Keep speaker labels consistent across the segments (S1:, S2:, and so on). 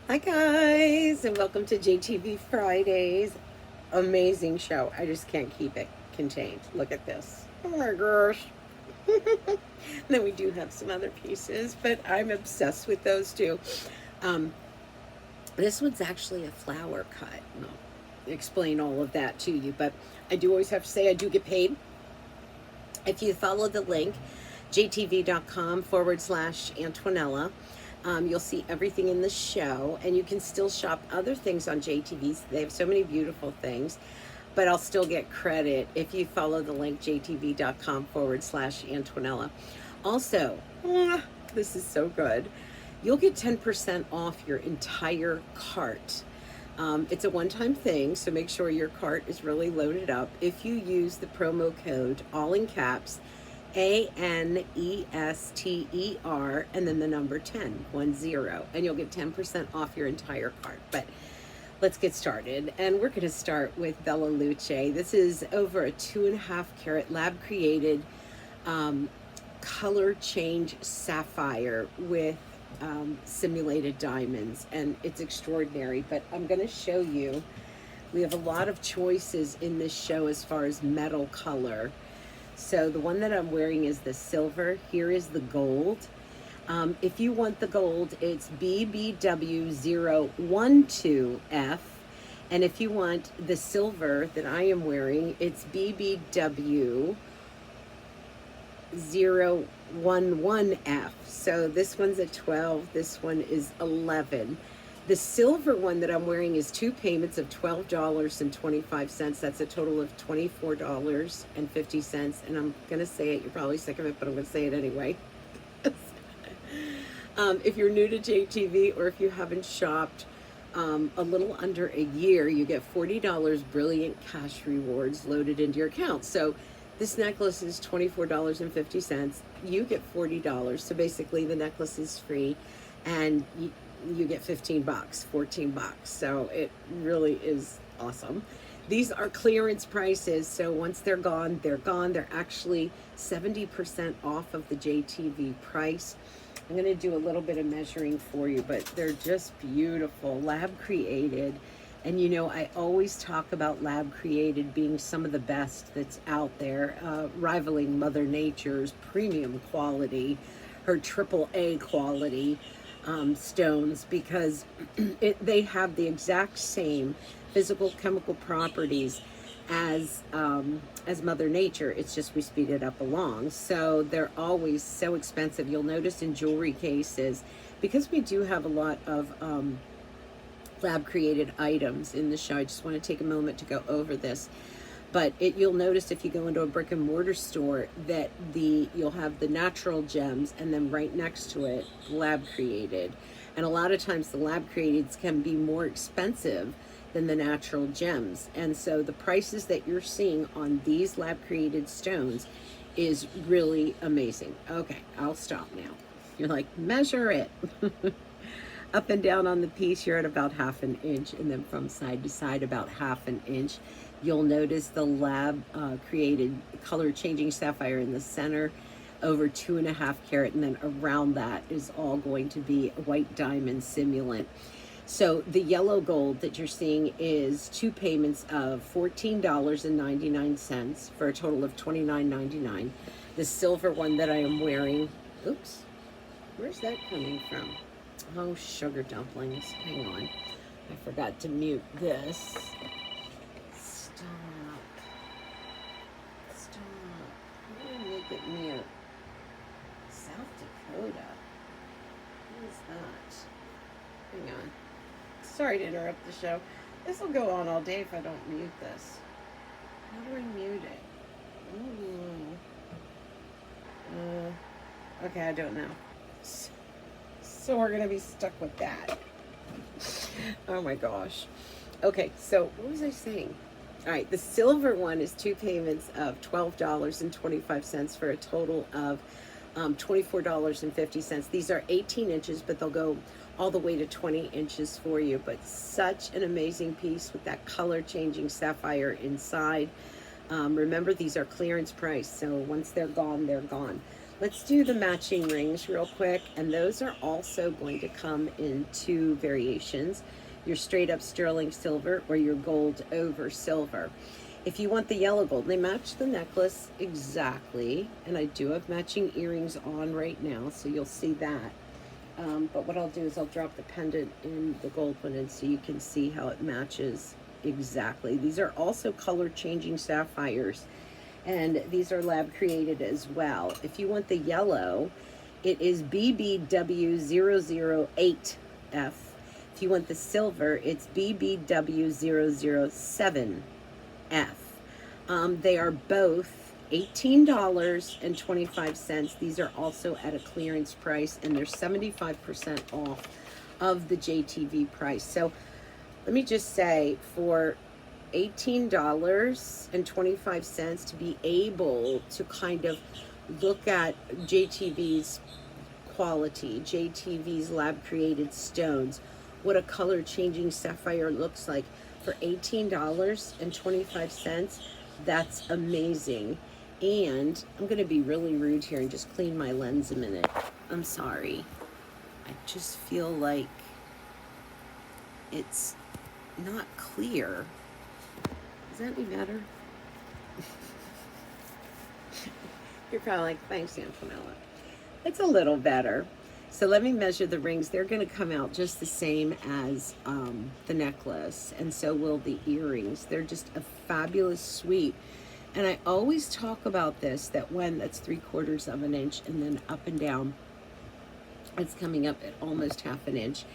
S1: Hi guys, and welcome to JTV Fridays. Amazing show. I just can't keep it contained. Look at this. Oh my gosh. Then we do have some other pieces, but I'm obsessed with those too. Um, this one's actually a flower cut. And I'll explain all of that to you, but I do always have to say I do get paid. If you follow the link, jtv.com/Antonella, you'll see everything in the show, and you can still shop other things on JTVs. They have so many beautiful things, but I'll still get credit if you follow the link, jtv.com/Antonella. Also, this is so good. You'll get 10% off your entire cart. It's a one-time thing, so make sure your cart is really loaded up. If you use the promo code, all in caps, ANESTER, and then the number 10, 10, and you'll get 10% off your entire cart. But let's get started. And we're going to start with Bella Luce. This is over a 2.5 carat lab created color change sapphire with simulated diamonds, and it's extraordinary. But I'm going to show you, we have a lot of choices in this show as far as metal color. So the one that I'm wearing is the silver. Here is the gold. If you want the gold, it's BBW012F. And if you want the silver that I am wearing, it's BBW011F. So this one's a 12, this one is 11. The silver one that I'm wearing is 2 payments of $12.25. That's a total of $24.50. And I'm going to say it, you're probably sick of it, but I'm going to say it anyway. If you're new to JTV, or if you haven't shopped a little under a year, you get $40 brilliant cash rewards loaded into your account. So this necklace is $24.50. You get $40. So basically the necklace is free, and you get 15 bucks, 14 bucks. So it really is awesome. These are clearance prices. So once they're gone, they're gone. They're actually 70% off of the JTV price. I'm going to do a little bit of measuring for you, but they're just beautiful, lab created. And you know, I always talk about lab created being some of the best that's out there, rivaling Mother Nature's premium quality, her AAA quality stones, because they have the exact same physical chemical properties as Mother Nature. It's just we speed it up along. So they're always so expensive. You'll notice in jewelry cases, because we do have a lot of lab created items in the show. I just want to take a moment to go over this. But you'll notice if you go into a brick and mortar store that you'll have the natural gems, and then right next to it, lab created. And a lot of times the lab createds can be more expensive than the natural gems. And so the prices that you're seeing on these lab created stones is really amazing. Okay, I'll stop now. You're like, measure it. Up and down on the piece, you're at about 1/2 inch, and then from side to side about 1/2 inch. You'll notice the lab created color changing sapphire in the center, over 2.5 carat, and then around that is all going to be a white diamond simulant. So the yellow gold that you're seeing is 2 payments of $14.99 for a total of $29.99. The silver one that I am wearing, oops, where's that coming from? Oh, sugar dumplings. Hang on. I forgot to mute this. Stop. Stop. I'm going to make it mute. South Dakota. What is that? Hang on. Sorry to interrupt the show. This will go on all day if I don't mute this. How do I mute it? Okay, I don't know. So we're going to be stuck with that. Oh my gosh. Okay, so what was I saying? All right, the silver one is 2 payments of $12.25 for a total of $24.50. These are 18 inches, but they'll go all the way to 20 inches for you. But such an amazing piece with that color changing sapphire inside. Remember, these are clearance price, so once they're gone, they're gone. Let's do the matching rings real quick, and those are also going to come in two variations: your straight up sterling silver or your gold over silver. If you want the yellow gold, they match the necklace exactly, and I do have matching earrings on right now, so you'll see that. But what I'll do is I'll drop the pendant in the gold one in so you can see how it matches exactly. These are also color changing sapphires, and these are lab created as well. If you want the yellow, it is BBW008F. If you want the silver, it's BBW007F. They are both $18.25. These are also at a clearance price, and they're 75% off of the JTV price. So let me just say, for $18.25 to be able to kind of look at JTV's quality, JTV's lab created stones, what a color changing sapphire looks like for $18.25, that's amazing. And I'm going to be really rude here and just clean my lens a minute. I'm sorry. I just feel like it's not clear. Does that any better? You're probably like, thanks, Antonella. It's a little better. So let me measure the rings. They're going to come out just the same as the necklace, and so will the earrings. They're just a fabulous suite. And I always talk about this, that when that's 3/4 of an inch, and then up and down, it's coming up at almost half an inch.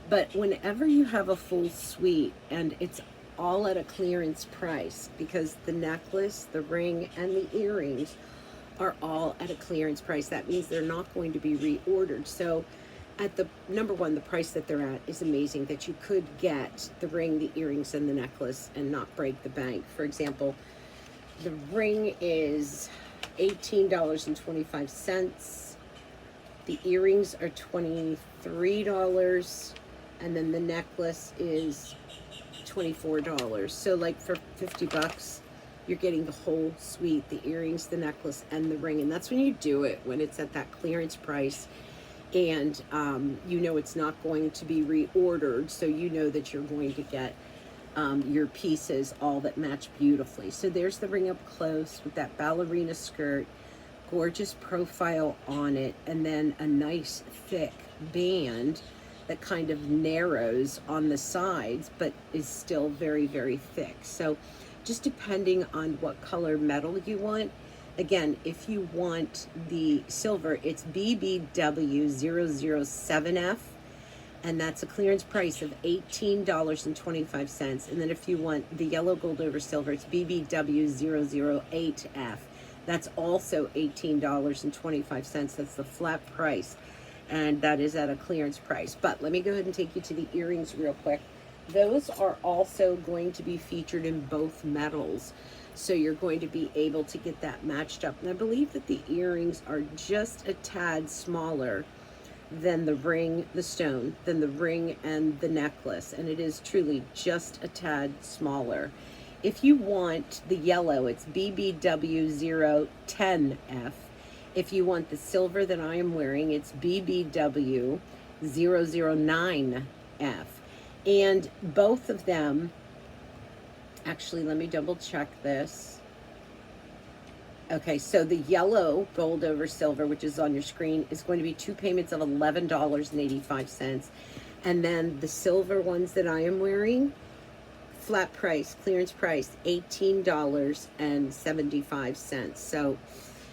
S1: But whenever you have a full suite, and it's all at a clearance price, because the necklace, the ring, and the earrings are all at a clearance price, that means they're not going to be reordered. So at the number one, the price that they're at is amazing, that you could get the ring, the earrings, and the necklace and not break the bank. For example, the ring is $18.25. The earrings are $23, and then the necklace is $24. So like for $50, you're getting the whole suite, the earrings, the necklace, and the ring. And that's when you do it, when it's at that clearance price, and you know it's not going to be reordered, so you know that you're going to get your pieces all that match beautifully. So there's the ring up close with that ballerina skirt, gorgeous profile on it, and then a nice thick band that kind of narrows on the sides but is still very, very thick. So just depending on what color metal you want. Again, if you want the silver, it's BBW007F, and that's a clearance price of $18.25. And then if you want the yellow gold over silver, it's BBW008F. That's also $18.25. That's the flat price, and that is at a clearance price. But let me go ahead and take you to the earrings real quick. Those are also going to be featured in both metals, so you're going to be able to get that matched up. And I believe that the earrings are just a tad smaller than the ring, the stone, than the ring and the necklace, and it is truly just a tad smaller. If you want the yellow, it's BBW010F. If you want the silver that I am wearing, it's BBW009F. And both of them, actually, let me double check this. Okay, so the yellow gold over silver, which is on your screen, is going to be 2 payments of $11.85. And then the silver ones that I am wearing, flat price, clearance price, $18.75. So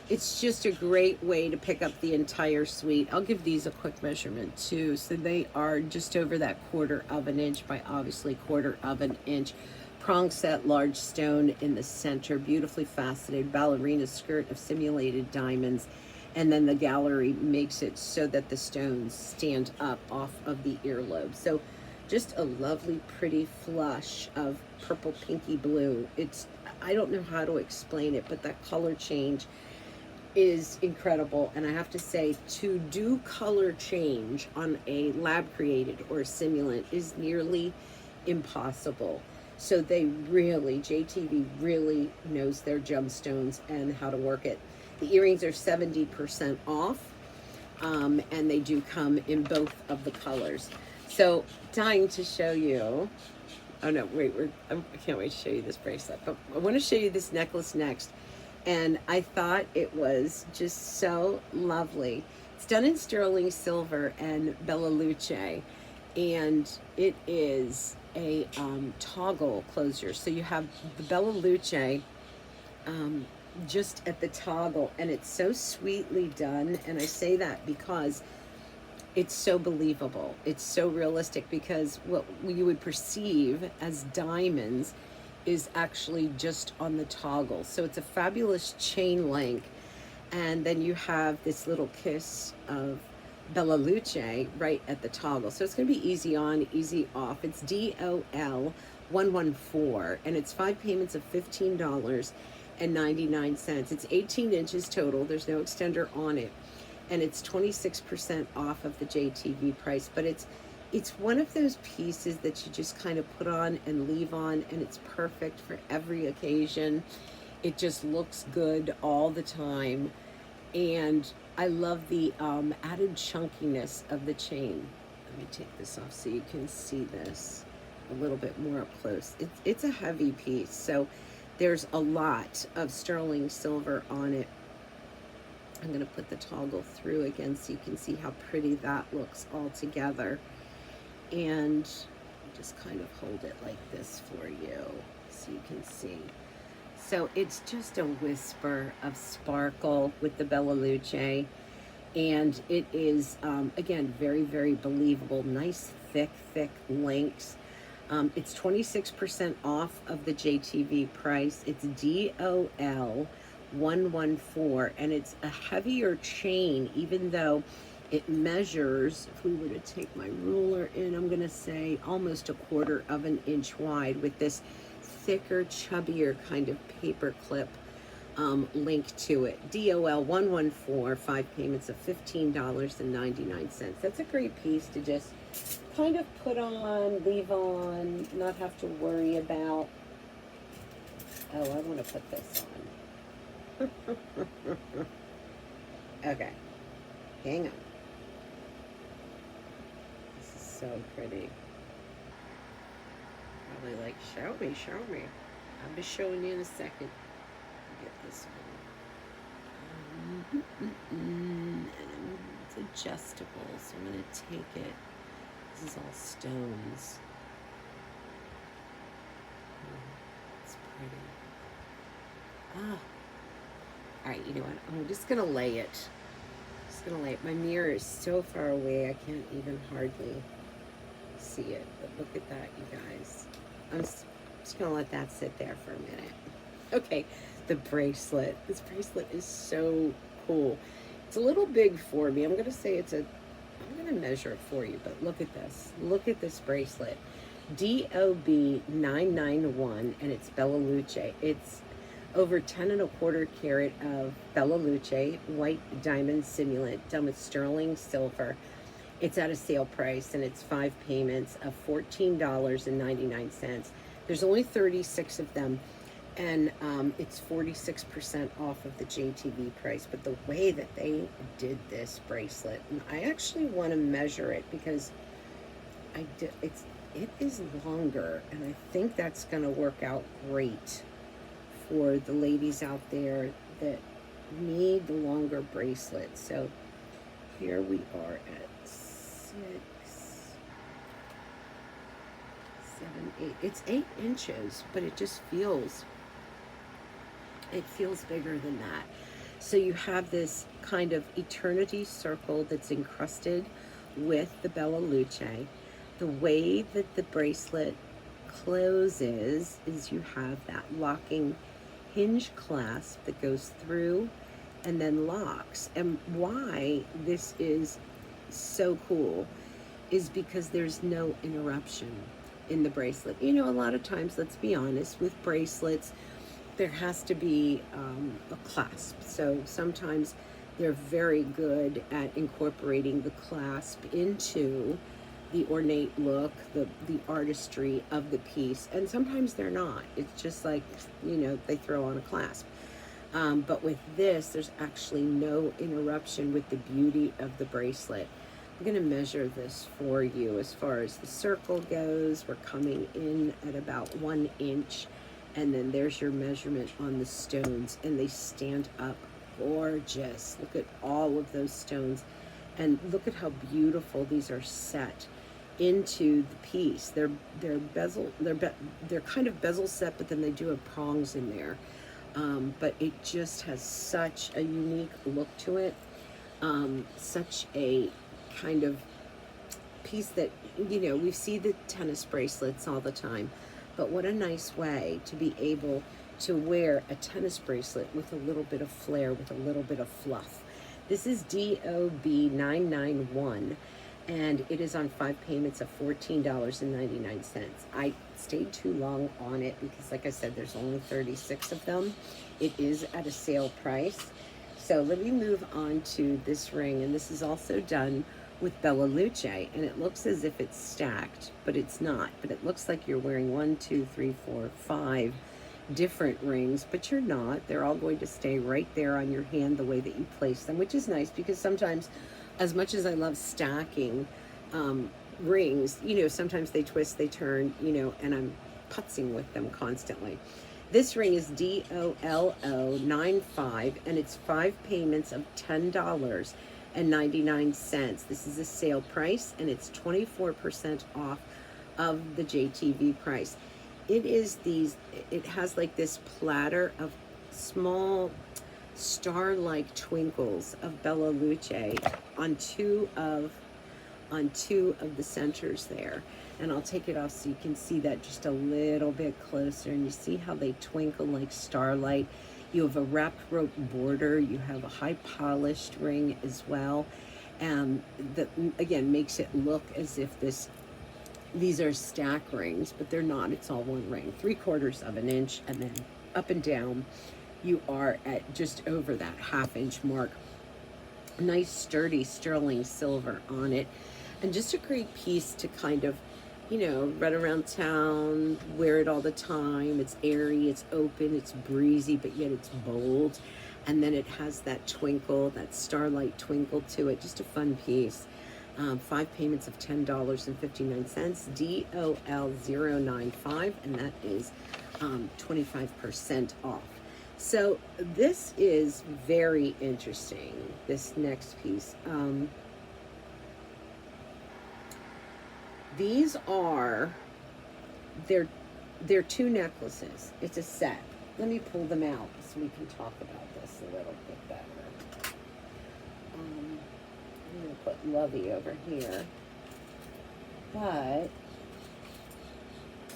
S1: it's just a great way to pick up the entire suite. I'll give these a quick measurement too. So they are just over that 1/4 of an inch by obviously 1/4 of an inch. Prong set, large stone in the center, beautifully faceted ballerina skirt of simulated diamonds. And then the gallery makes it so that the stones stand up off of the earlobe. So just a lovely, pretty flush of purple, pinky blue. It's, I don't know how to explain it, but that color change is incredible. And I have to say, to do color change on a lab created or a simulant is nearly impossible. So they really, JTV really knows their gemstones and how to work it. The earrings are 70% off, and they do come in both of the colors. So, dying to show you. Oh no, wait, I can't wait to show you this bracelet, but I want to show you this necklace next. And I thought it was just so lovely. It's done in sterling silver and Bella Luce, and it is a toggle closure. So you have the Bella Luce just at the toggle, and it's so sweetly done. And I say that because it's so believable. It's so realistic, because what you would perceive as diamonds is actually just on the toggle. So it's a fabulous chain link. And then you have this little kiss of Bella Luce right at the toggle. So it's going to be easy on, easy off. It's DOL 114, and it's 5 payments of $15.99. It's 18 inches total. There's no extender on it. And it's 26% off of the JTV price. But it's one of those pieces that you just kind of put on and leave on, and it's perfect for every occasion. It just looks good all the time. And I love the added chunkiness of the chain. Let me take this off so you can see this a little bit more up close. It's a heavy piece, so there's a lot of sterling silver on it. I'm going to put the toggle through again so you can see how pretty that looks all together. And just kind of hold it like this for you so you can see. So it's just a whisper of sparkle with the Bella Luce. And it is, again, very, very believable. Nice, thick links. It's 26% off of the JTV price. It's DOL 114, and it's a heavier chain, even though it measures, if we were to take my ruler in, I'm going to say almost 1/4 of an inch wide, with this thicker, chubbier kind of paper clip link to it. DOL 114, 5 payments of $15.99. That's a great piece to just kind of put on, leave on, not have to worry about, oh, I want to put this on. Okay, hang on. This is so pretty. Probably like, show me. I'll be showing you in a second. Get this one. And it's adjustable, so I'm going to take it. This is all stones. It's pretty. Ah. All right, you know what? I'm just going to lay it. My mirror is so far away, I can't even hardly see it. But look at that, you guys. I'm just going to let that sit there for a minute. Okay, the bracelet. This bracelet is so cool. It's a little big for me. I'm going to say I'm going to measure it for you, but look at this. Look at this bracelet. DOB 991, and it's Bella Luce. It's over 10¼ carat of Bella Luce white diamond simulant done with sterling silver. It's at a sale price, and it's 5 payments of $14.99. There's only 36 of them, and it's 46% off of the JTV price. But the way that they did this bracelet, and I actually want to measure it because it is longer, and I think that's going to work out great for the ladies out there that need the longer bracelet. So here we are at 6, 7, 8. It's 8 inches, but it just feels bigger than that. So you have this kind of eternity circle that's encrusted with the Bella Luce. The way that the bracelet closes is you have that locking hinge clasp that goes through and then locks. And why this is so cool is because there's no interruption in the bracelet. You know, a lot of times, let's be honest, with bracelets, there has to be a clasp. So sometimes they're very good at incorporating the clasp into the ornate look, the artistry of the piece, and sometimes they're not. It's just like, you know, they throw on a clasp. But with this, there's actually no interruption with the beauty of the bracelet. I'm going to measure this for you as far as the circle goes. We're coming in at about 1 inch, and then there's your measurement on the stones, and they stand up gorgeous. Look at all of those stones, and look at how beautiful these are set into the piece. They're bezel, they're kind of bezel set, but then they do have prongs in there. But it just has such a unique look to it. Such a kind of piece that, you know, we see the tennis bracelets all the time, but what a nice way to be able to wear a tennis bracelet with a little bit of flair, with a little bit of fluff. This is DOB991, and it is on 5 payments of $14.99. I stayed too long on it because, like I said, there's only 36 of them. It is at a sale price. So let me move on to this ring, and this is also done with Bella Luce, and it looks as if it's stacked, but it's not. But it looks like you're wearing 1, 2, 3, 4, 5 different rings, but you're not. They're all going to stay right there on your hand the way that you place them, which is nice because sometimes, as much as I love stacking rings, you know, sometimes they twist, they turn, you know, and I'm putzing with them constantly. This ring is DOLO95, and it's 5 payments of $10.99. This is a sale price, and it's 24% off of the JTV price. It is these, it has like this platter of small star-like twinkles of Bella Luce on two of the centers there. And I'll take it off so you can see that just a little bit closer, and you see how they twinkle like starlight. You have a wrapped rope border, you have a high polished ring as well, and that again makes it look as if these are stack rings, but they're not. It's all one ring, 3/4 of an inch, and then up and down you are at just over that 1/2 inch mark. Nice sturdy sterling silver on it, and just a great piece to kind of, you know, run around town, wear it all the time. It's airy, it's open, it's breezy, but yet it's bold. And then it has that twinkle, that starlight twinkle to it. Just a fun piece. 5 payments of $10.59, DOL095, and that is 25% off. So this is very interesting, this next piece. These are, they're 2 necklaces. It's a set. Let me pull them out so we can talk about this a little bit better. I'm going to put Lovey over here. But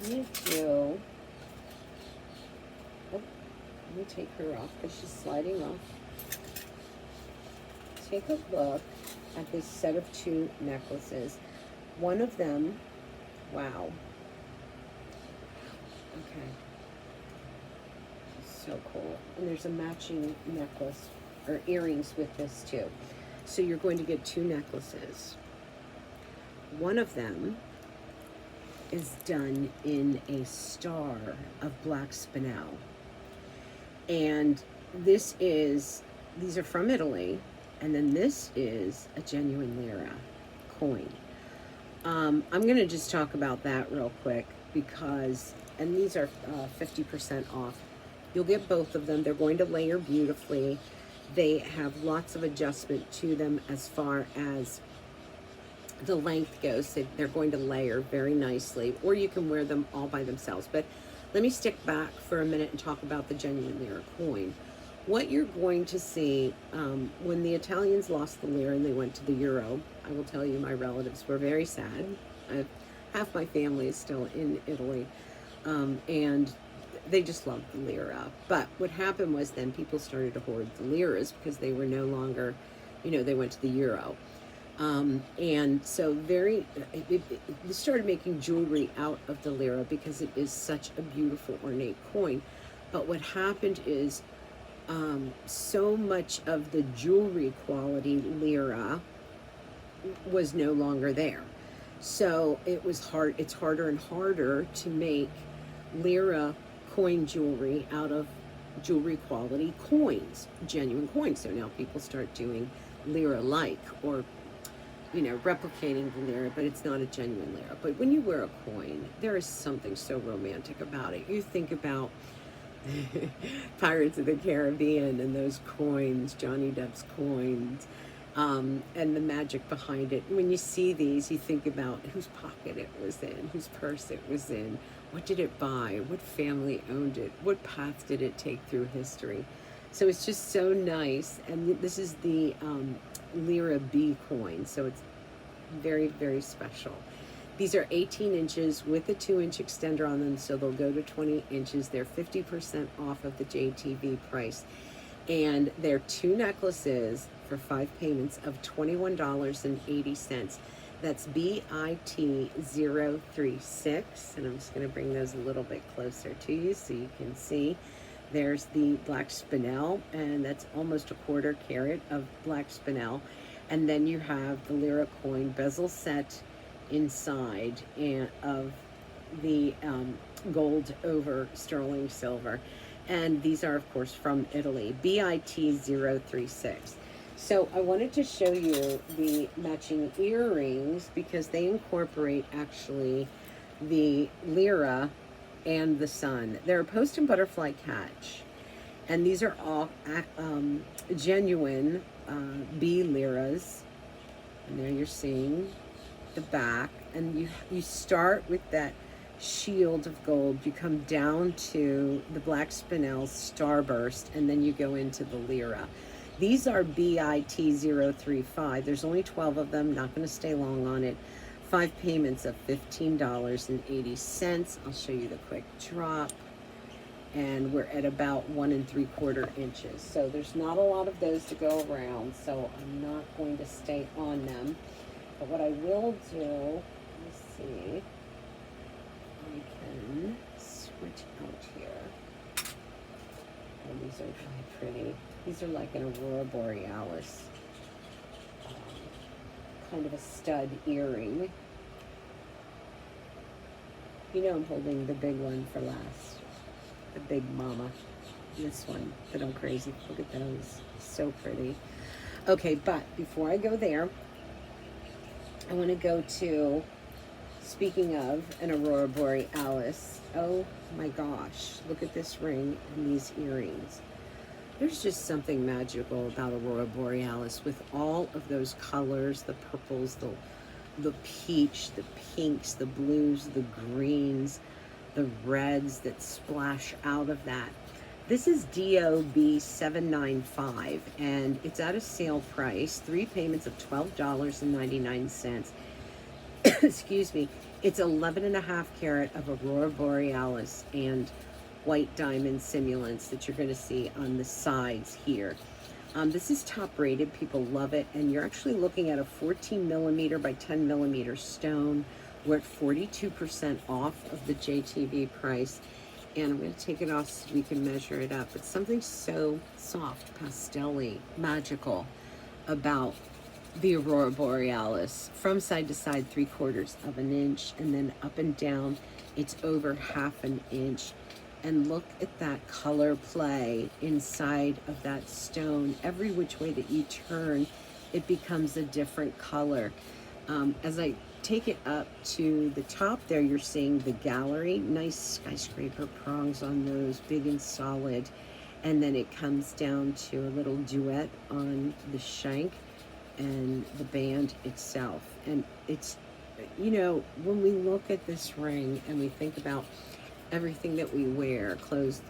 S1: let me take her off because she's sliding off. Take a look at this set of 2 necklaces. One of them, wow. Okay. So cool. And there's a matching necklace or earrings with this too. So you're going to get 2 necklaces. One of them is done in a star of black spinel. And these are from Italy. And then this is a genuine lira coin. I'm going to just talk about that real quick because, and these are 50% off. You'll get both of them. They're going to layer beautifully. They have lots of adjustment to them as far as the length goes. They're going to layer very nicely, or you can wear them all by themselves. But let me stick back for a minute and talk about the genuine lira coin. What you're going to see when the Italians lost the lira and they went to the euro, I will tell you my relatives were very sad. Half my family is still in Italy, and they just loved the lira. But what happened was then people started to hoard the liras because they were no longer, you know, they went to the euro. And so they started making jewelry out of the lira because it is such a beautiful ornate coin. But what happened is so much of the jewelry quality lira was no longer there. So it's harder and harder to make lira coin jewelry out of jewelry quality coins, genuine coins. So now people start doing lira-like, or replicating the lira, but it's not a genuine lira. But when you wear a coin, there is something so romantic about it. You think about Pirates of the Caribbean and those coins, Johnny Depp's coins, and the magic behind it. When you see these, you think about whose pocket it was in, whose purse it was in, what did it buy, what family owned it, what path did it take through history. So it's just so nice. And this is the Lira B coin, so it's very, very special. These are 18 inches with a 2-inch extender on them, so they'll go to 20 inches. They're 50% off of the JTV price. And they're 2 necklaces for 5 payments of $21.80. That's BIT036. And I'm just going to bring those a little bit closer to you so you can see. There's the black spinel, and that's almost a 1/4 carat of black spinel. And then you have the lira coin bezel set inside and of the gold over sterling silver. And these are, of course, from Italy, BIT036. So I wanted to show you the matching earrings because they incorporate actually the lira and the sun. They're a post and butterfly catch. And these are all genuine B liras. And there you're seeing the back. And you start with that shield of gold. You come down to the black spinel starburst, and then you go into the lira. These are BIT035. There's only 12 of them. Not going to stay long on it. 5 payments of $15.80. I'll show you the quick drop. And we're at about 1 3/4 inches. So there's not a lot of those to go around, so I'm not going to stay on them. But what I will do, let me see, I can switch out here. Oh, these are really pretty. These are like an Aurora Borealis, kind of a stud earring. I'm holding the big one for last. The big mama. This one that I'm crazy. Look at those. So pretty. Okay, but before I go there, I want to go to, speaking of an Aurora Borealis, oh my gosh, look at this ring and these earrings. There's just something magical about Aurora Borealis with all of those colors, the purples, the peach, the pinks, the blues, the greens, the reds that splash out of that. This is DOB795, and it's at a sale price, 3 payments of $12.99. Excuse me. It's 11.5 carat of Aurora Borealis and white diamond simulants that you're going to see on the sides here. This is top rated. People love it. And you're actually looking at a 14 millimeter by 10 millimeter stone. We're at 42% off of the JTV price. And I'm going to take it off so we can measure it up. It's something so soft, pastel-y, magical about the Aurora Borealis. From side to side, 3/4 of an inch, and then up and down, it's over 1/2 an inch. And look at that color play inside of that stone. Every which way that you turn, it becomes a different color. As I take it up to the top there, you're seeing the gallery. Nice skyscraper prongs on those, big and solid. And then it comes down to a little duet on the shank and the band itself. And it's, when we look at this ring and we think about everything that we wear, clothes,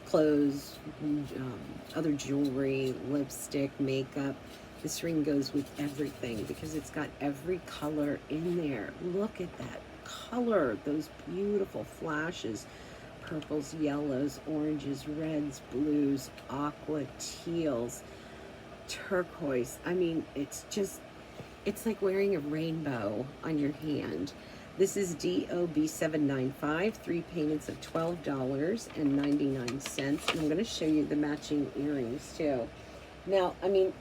S1: other jewelry, lipstick, makeup, this ring goes with everything because it's got every color in there. Look at that color, those beautiful flashes, purples, yellows, oranges, reds, blues, aqua, teals, turquoise. I mean, it's like wearing a rainbow on your hand. This is DOB795, 3 payments of $12.99. And I'm going to show you the matching earrings too. Now, I mean,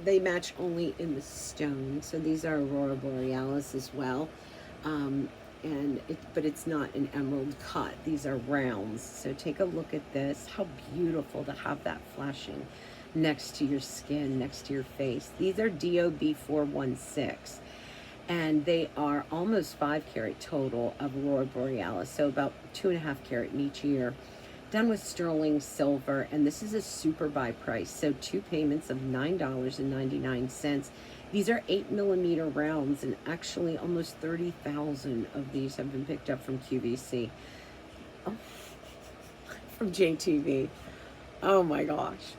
S1: they match only in the stone. So these are Aurora Borealis as well. but it's not an emerald cut. These are rounds. So take a look at this. How beautiful to have that flashing next to your skin, next to your face. These are DOB 416, and they are almost 5 carat total of Aurora Borealis, so about 2.5 carat in each ear, done with sterling silver. And this is a super buy price, so 2 payments of $9.99. These are 8mm rounds, and actually almost 30,000 of these have been picked up from QVC. Oh, from JTV. Oh my gosh.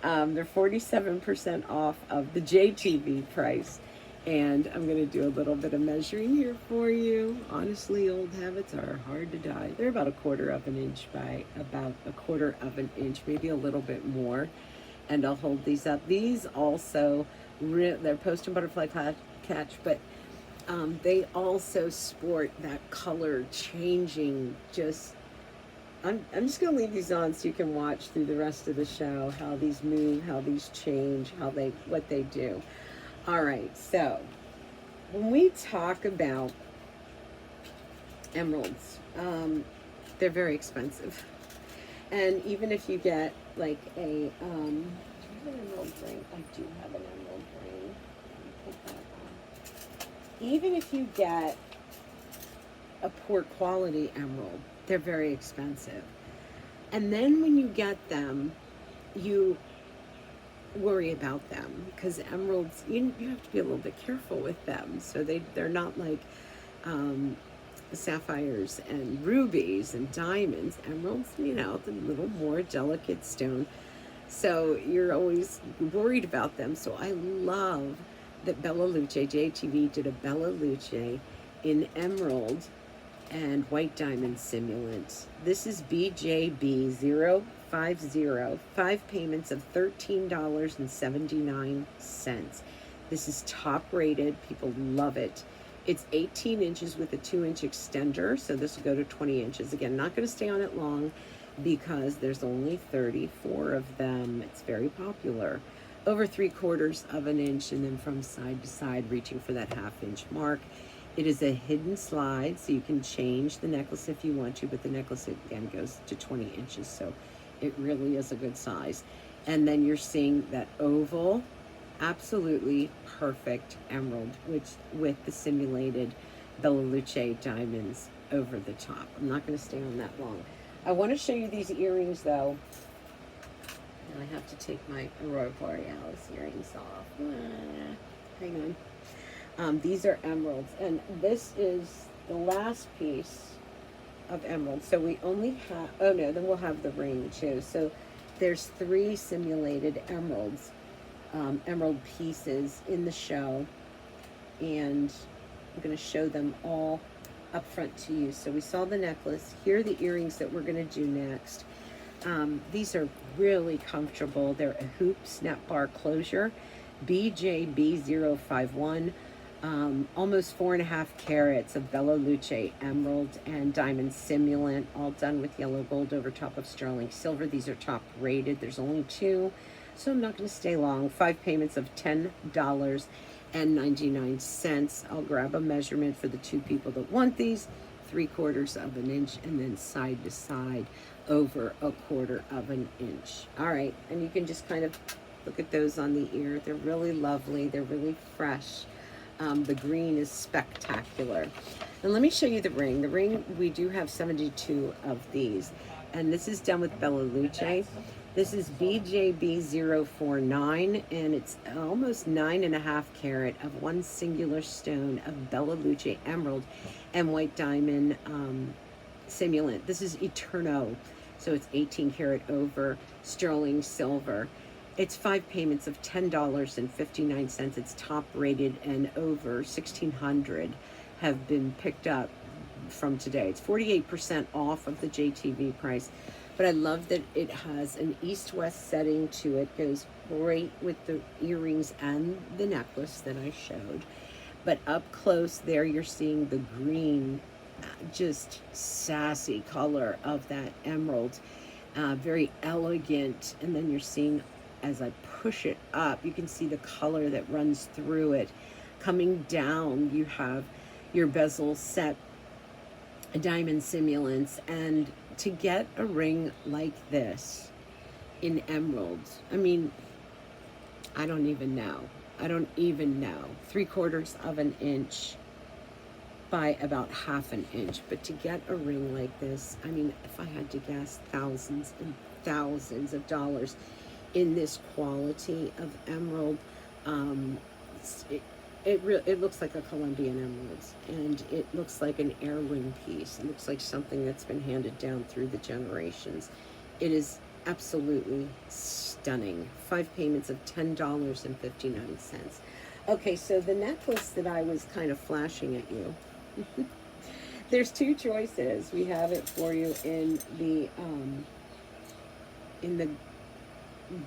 S1: They're 47% off of the JTV price. And I'm going to do a little bit of measuring here for you. Honestly, old habits are hard to die. They're about 1/4 of an inch by about 1/4 of an inch, maybe a little bit more. And I'll hold these up. These also, they're post and butterfly catch, but they also sport that color changing. I'm just going to leave these on so you can watch through the rest of the show how these move, how these change, what they do. All right, so when we talk about emeralds, they're very expensive. And even if you get like do I have an emerald ring? I do have an emerald ring. Put that on. Even if you get a poor quality emerald, they're very expensive. And then when you get them, you worry about them, because emeralds, you have to be a little bit careful with them. So they're not like sapphires and rubies and diamonds. Emeralds, the little more delicate stone. So you're always worried about them. So I love that Bella Luce, JTV did a Bella Luce in emerald and white diamond simulant. This is BJB 050, 5 payments of $13.79. This is top rated. People love it. It's 18 inches with a 2-inch extender, so this will go to 20 inches. Again, not going to stay on it long because there's only 34 of them. It's very popular. Over 3/4 of an inch, and then from side to side, reaching for that 1/2 inch mark. It is a hidden slide, so you can change the necklace if you want to, but the necklace, again, goes to 20 inches, so it really is a good size. And then you're seeing that oval, absolutely perfect emerald, which with the simulated Bella Luce diamonds over the top. I'm not going to stay on that long. I want to show you these earrings, though. And I have to take my Aurora Borealis earrings off. Hang on. These are emeralds, and this is the last piece of emeralds. So we only have, oh no, then we'll have the ring too. So there's 3 simulated emeralds, emerald pieces in the show, and I'm going to show them all up front to you. So we saw the necklace. Here are the earrings that we're going to do next. These are really comfortable. They're a hoop snap bar closure, BJB051. Almost 4.5 carats of Bella Luce emerald and diamond simulant, all done with yellow gold over top of sterling silver. These are top rated. There's only 2, so I'm not going to stay long. 5 payments of $10.99. I'll grab a measurement for the 2 people that want these. 3/4 of an inch, and then side to side over 1/4 of an inch. All right, and you can just kind of look at those on the ear. They're really lovely. They're really fresh. The green is spectacular. And let me show you the ring. The ring, we do have 72 of these. And this is done with Bella Luce. This is BJB049, and it's almost 9.5 carat of one singular stone of Bella Luce emerald and white diamond simulant. This is Eterno, so it's 18 karat over sterling silver. It's 5 payments of $10.59. It's top rated, and over 1,600 have been picked up from today. It's 48% off of the JTV price, but I love that it has an east-west setting to it. Goes great with the earrings and the necklace that I showed. But up close there, you're seeing the green, just sassy color of that emerald. Very elegant. And then you're seeing, as I push it up, you can see the color that runs through it. Coming down, you have your bezel set diamond simulants, and to get a ring like this in emeralds, I mean, I don't even know. I don't even know. 3/4 of an inch by about 1/2 an inch. But to get a ring like this, I mean, if I had to guess, thousands and thousands of dollars in this quality of emerald. It looks like a Colombian emerald, and it looks like an heirloom piece. It looks like something that's been handed down through the generations. It is absolutely stunning. 5 payments of $10.59. Okay, so the necklace that I was kind of flashing at you, there's 2 choices. We have it for you in the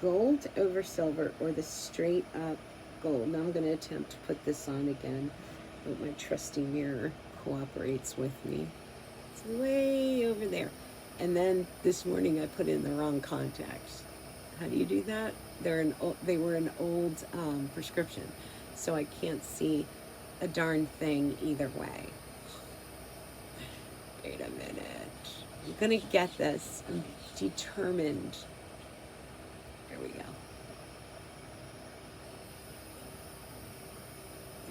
S1: gold over silver, or the straight up gold. Now I'm going to attempt to put this on again. Hope my trusty mirror cooperates with me. It's way over there. And then this morning I put in the wrong contacts. How do you do that? They were an old prescription, so I can't see a darn thing either way. Wait a minute. I'm going to get this. I'm determined. There we go.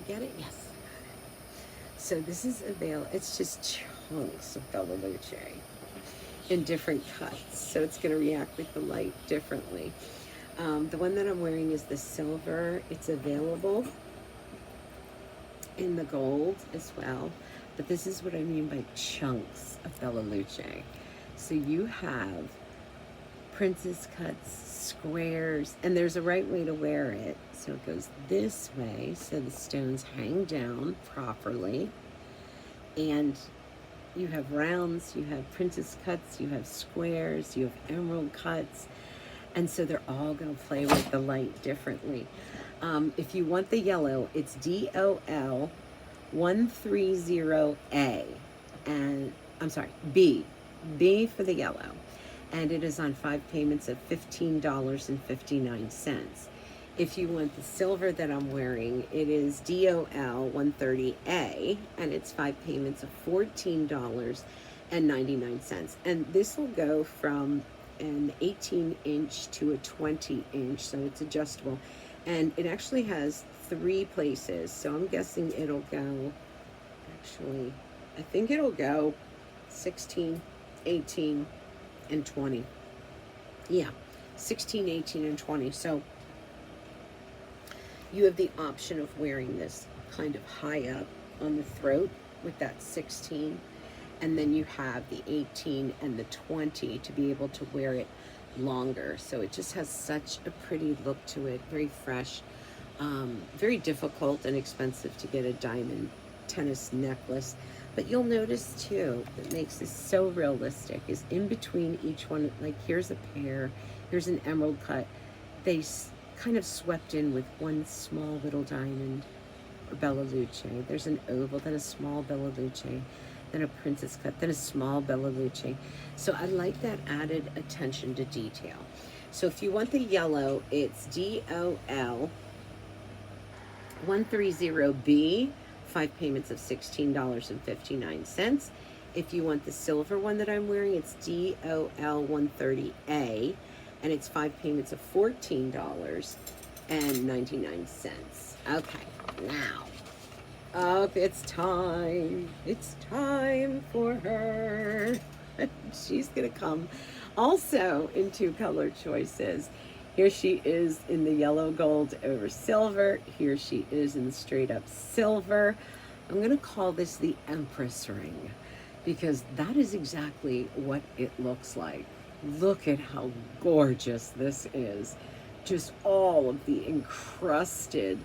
S1: Get it? Yes. So this is available. It's just chunks of Bella Luce in different cuts. So it's going to react with the light differently. The one that I'm wearing is the silver. It's available in the gold as well. But this is what I mean by chunks of Bella Luce. So you have princess cuts, squares, and there's a right way to wear it. So it goes this way, so the stones hang down properly. And you have rounds, you have princess cuts, you have squares, you have emerald cuts. And so they're all going to play with the light differently. If you want the yellow, it's DOL 130A. And I'm sorry, B for the yellow. And it is on 5 payments of $15.59. If you want the silver that I'm wearing, it is DOL 130A, and it's 5 payments of $14.99. And this will go from an 18-inch to a 20-inch, so it's adjustable. And it actually has 3 places, so I'm guessing it'll go, actually, I think it'll go 16, 18, and 20. Yeah, 16, 18, and 20. So you have the option of wearing this kind of high up on the throat with that 16, and then you have the 18 and the 20 to be able to wear it longer. So it just has such a pretty look to it, very fresh. Very difficult and expensive to get a diamond tennis necklace. But you'll notice too, that makes this so realistic, is in between each one, like here's a pair, here's an emerald cut. They kind of swept in with one small little diamond, or Bella Luce. There's an oval, then a small Bella Luce, then a princess cut, then a small Bella Luce. So I like that added attention to detail. So if you want the yellow, it's DOL 130B, 5 payments of $16.59. If you want the silver one that I'm wearing, it's DOL 130A, and it's 5 payments of $14.99. Okay, now, it's time. It's time for her. She's gonna come also in 2 color choices. Here she is in the yellow gold over silver. Here she is in straight up silver. I'm going to call this the Empress ring, because that is exactly what it looks like. Look at how gorgeous this is. Just all of the encrusted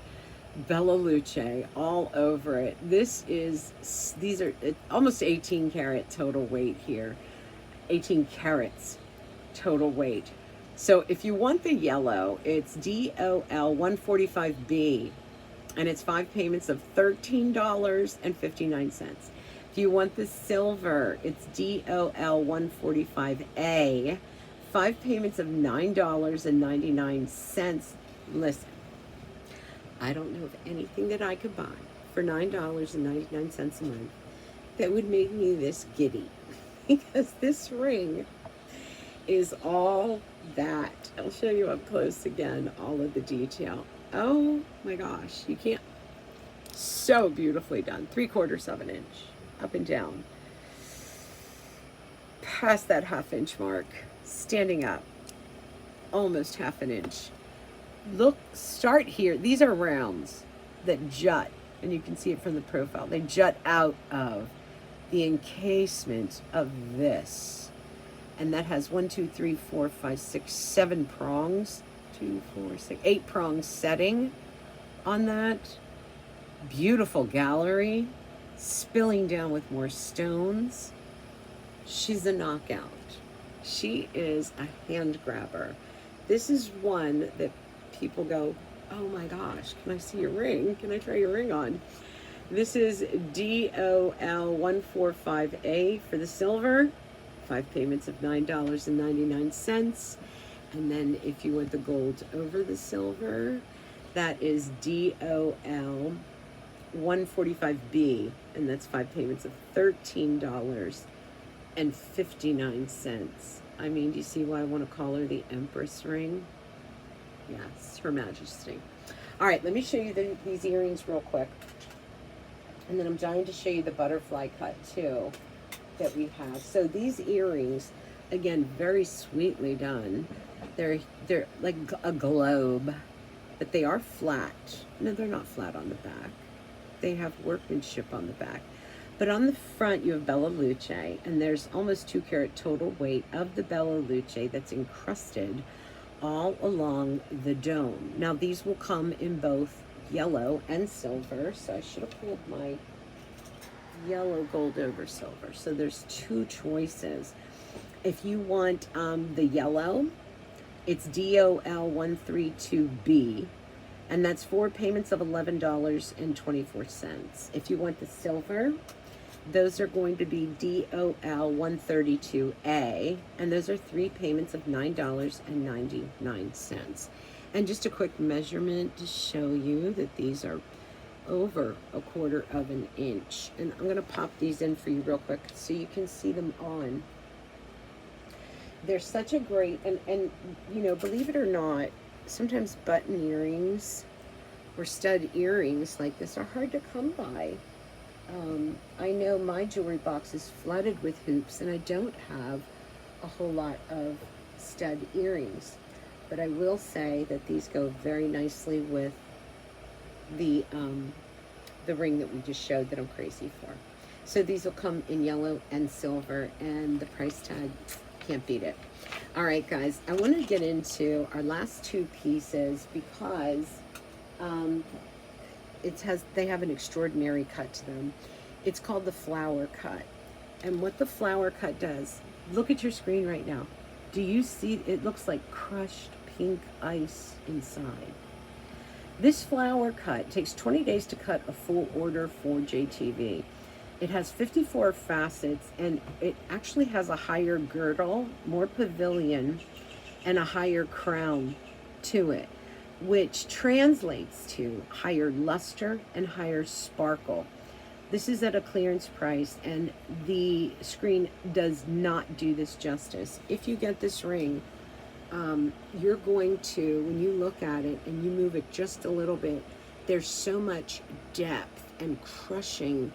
S1: Bella Luce all over it. These are almost 18 karat total weight here. 18 carats total weight. So if you want the yellow, it's DOL 145B, and it's 5 payments of $13.59. If you want the silver, it's DOL 145A, 5 payments of $9.99. Listen, I don't know of anything that I could buy for $9.99 a month that would make me this giddy because this ring is all that. I'll show you up close again, all of the detail. Oh my gosh, you can't. So beautifully done. 3/4 of an inch up and down. Past that ½ inch mark, standing up, almost ½ inch. Look, start here. These are rounds that jut, and you can see it from the profile. They jut out of the encasement of this. And that has 1, 2, 3, 4, 5, 6, 7 prongs. 2, 4, 6, 8 prongs setting on that. Beautiful gallery, spilling down with more stones. She's a knockout. She is a hand grabber. This is one that people go, oh my gosh, can I see your ring? Can I try your ring on? This is DOL145A for the silver. 5 payments of $9.99. And then if you want the gold over the silver, that is DOL145B, and that's 5 payments of $13.59. I mean, do you see why I want to call her the Empress ring? Yes, Her Majesty. All right, let me show you these earrings real quick. And then I'm dying to show you the butterfly cut too that we have. So these earrings, again, very sweetly done. They're like a globe, but they are flat. No, they're not flat on the back. They have workmanship on the back. But on the front, you have Bella Luce, and there's almost 2 carat total weight of the Bella Luce that's encrusted all along the dome. Now, these will come in both yellow and silver, so I should have pulled my yellow gold over silver. So there's 2 choices. If you want the yellow, it's DOL132B, and that's 4 payments of $11.24. If you want the silver, those are going to be DOL132A, and those are 3 payments of $9.99. And just a quick measurement to show you that these are over 1/4 of an inch. And I'm going to pop these in for you real quick so you can see them on. They're such a great, and you know, believe it or not, sometimes button earrings or stud earrings like this are hard to come by. I know my jewelry box is flooded with hoops, and I don't have a whole lot of stud earrings. But I will say that these go very nicely with the ring that we just showed that I'm crazy for. So these will come in yellow and silver, and the price tag, can't beat it. All right, guys, I want to get into our last 2 pieces because they have an extraordinary cut to them. It's called the flower cut. And what the flower cut does, look at your screen right now. Do you see, it looks like crushed pink ice inside. This flower cut takes 20 days to cut a full order for JTV. It has 54 facets, and it actually has a higher girdle, more pavilion, and a higher crown to it, which translates to higher luster and higher sparkle. This is at a clearance price, and the screen does not do this justice. If you get this ring, you're going to, when you look at it and you move it just a little bit, there's so much depth and crushing.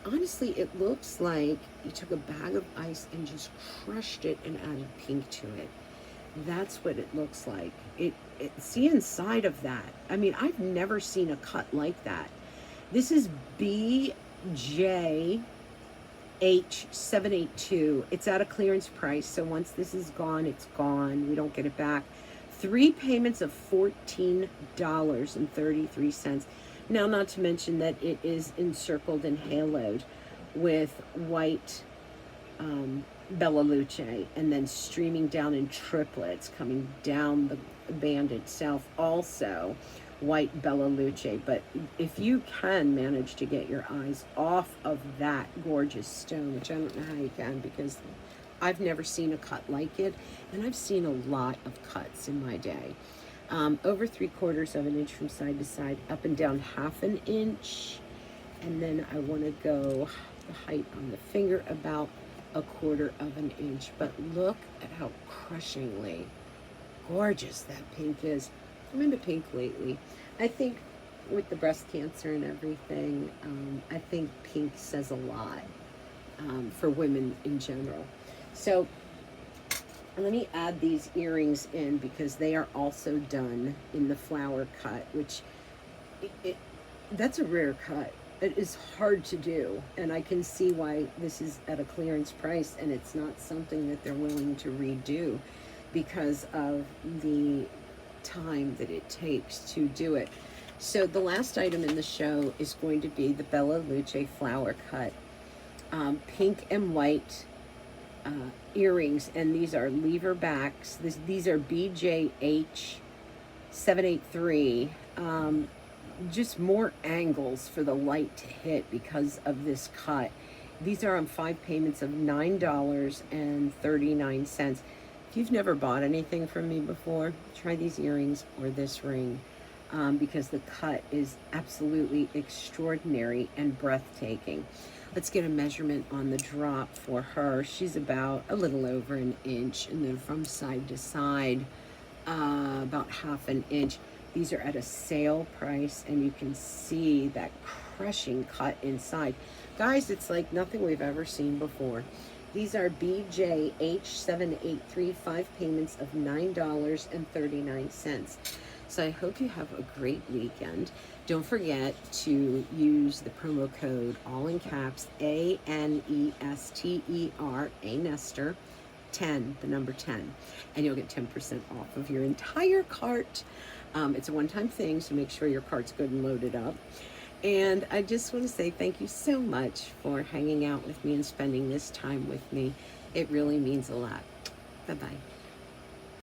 S1: Honestly, it looks like you took a bag of ice and just crushed it and added pink to it. That's what it looks like. See inside of that. I mean, I've never seen a cut like that. This is BJH782. It's at a clearance price, so once this is gone, it's gone. We don't get it back. 3 payments of $14.33. Now, not to mention that it is encircled and haloed with white Bella Luce, and then streaming down in triplets coming down the band itself, also white Bella Luce. But if you can manage to get your eyes off of that gorgeous stone, which I don't know how you can, because I've never seen a cut like it, and I've seen a lot of cuts in my day. Over 3/4 of an inch from side to side, up and down ½ an inch, and then I want to go the height on the finger, about 1/4 of an inch. But look at how crushingly gorgeous that pink is. I'm into pink lately. I think with the breast cancer and everything, I think pink says a lot for women in general. So let me add these earrings in because they are also done in the flower cut, which that's a rare cut. It is hard to do, and I can see why this is at a clearance price and it's not something that they're willing to redo because of the time that it takes to do it. So the last item in the show is going to be the Bella Luce flower cut, pink and white earrings, and these are lever backs. These are BJH 783. Just more angles for the light to hit because of this cut. These are on 5 payments of $9.39. If you've never bought anything from me before, try these earrings or this ring because the cut is absolutely extraordinary and breathtaking. Let's get a measurement on the drop for her. She's about a little over an inch, and then from side to side, about 1/2 an inch. These are at a sale price, and you can see that crushing cut inside. Guys, it's like nothing we've ever seen before. These are BJH783, 5 payments of $9.39. So I hope you have a great weekend. Don't forget to use the promo code, all in caps, ANESTER, ANESTER10, the number 10, and you'll get 10% off of your entire cart. It's a one-time thing, so make sure your cart's good and loaded up. And I just want to say thank you so much for hanging out with me and spending this time with me. It really means a lot. Bye-bye.